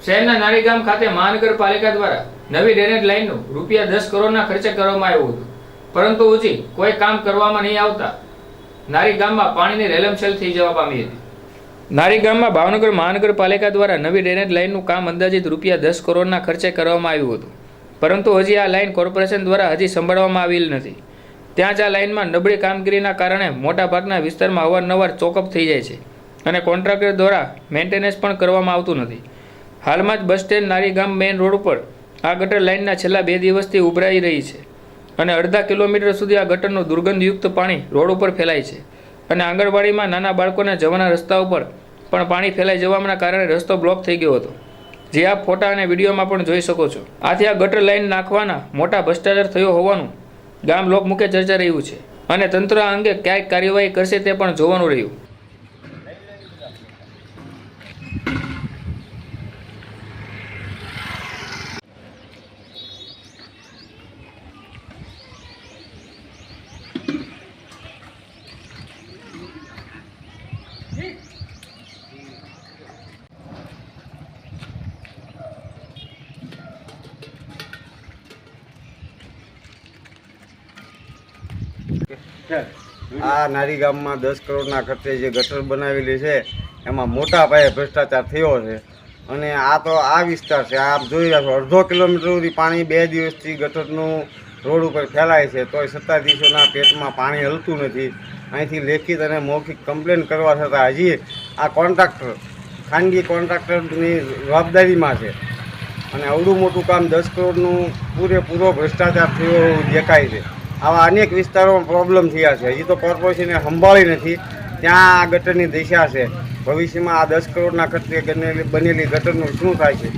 શહેરના નારીગામ ખાતે મહાનગરપાલિકા દ્વારા નવી ડ્રેનેજ લાઇનનું ₹10 કરોડના ખર્ચે કરવામાં આવ્યું હતું, પરંતુ હજી કોઈ કામ કરવામાં નહીં આવતા નારીગામમાં પાણીની રેલમછેલ થઈ જવા પામી હતી. નારીગામમાં ભાવનગર મહાનગરપાલિકા દ્વારા નવી ડ્રેનેજ લાઇનનું કામ અંદાજિત ₹10 કરોડના ખર્ચે કરવામાં આવ્યું હતું, પરંતુ હજી આ લાઇન કોર્પોરેશન દ્વારા હજી સંભાળવામાં આવેલ નથી. ત્યાં જ આ લાઇનમાં નબળી કામગીરીના કારણે મોટાભાગના વિસ્તારમાં અવારનવાર ચોકઅપ થઈ જાય છે અને કોન્ટ્રાક્ટર દ્વારા મેન્ટેનન્સ પણ કરવામાં આવતું નથી. હાલમાં જ બસ સ્ટેન્ડ નારીગામ મેઇન રોડ ઉપર આ ગટર લાઇનના છેલ્લા 2 દિવસથી ઉભરાઈ રહી છે અને અડધા કિલોમીટર સુધી આ ગટરનું દુર્ગંધયુક્ત પાણી રોડ ઉપર ફેલાય છે અને આંગણવાડીમાં નાના બાળકોને જવાના રસ્તા ઉપર પણ પાણી ફેલાઈ જવાના કારણે રસ્તો બ્લોક થઈ ગયો હતો, જે આપ ફોટા અને વિડીયોમાં પણ જોઈ શકો છો. આથી આ ગટર લાઇન નાખવાના મોટા ભ્રષ્ટાચાર થયો હોવાનું ગામ લોકમુખે ચર્ચા રહ્યું છે અને તંત્ર આ અંગે ક્યાંય કાર્યવાહી કરશે તે પણ જોવાનું રહ્યું. આ નારીગામમાં 10 કરોડના ખર્ચે જે ગટર બનાવેલી છે એમાં મોટા પાયે ભ્રષ્ટાચાર થયો છે અને આ તો આ વિસ્તાર છે. આપ જોઈ રહ્યા છો, અડધો કિલોમીટર સુધી પાણી 2 દિવસથી ગટરનું રોડ ઉપર ફેલાય છે, તોય સત્તાધીશોના પેટમાં પાણી હલતું નથી. અહીંથી લેખિત અને મૌખિક કમ્પ્લેન કરવા છતાં હજી આ કોન્ટ્રાક્ટર ખાનગી કોન્ટ્રાક્ટરની જવાબદારીમાં છે અને અવડું મોટું કામ 10 કરોડનું પૂરેપૂરો ભ્રષ્ટાચાર થયો દેખાય છે. આવા અનેક વિસ્તારોમાં પ્રોબ્લેમ થયા છે, હજી તો કોર્પોરેશને સંભાળી નથી. ત્યાં આ ગટરની દિશા છે. ભવિષ્યમાં આ 10 કરોડના ખર્ચે બનેલી ગટરનું શું થાય છે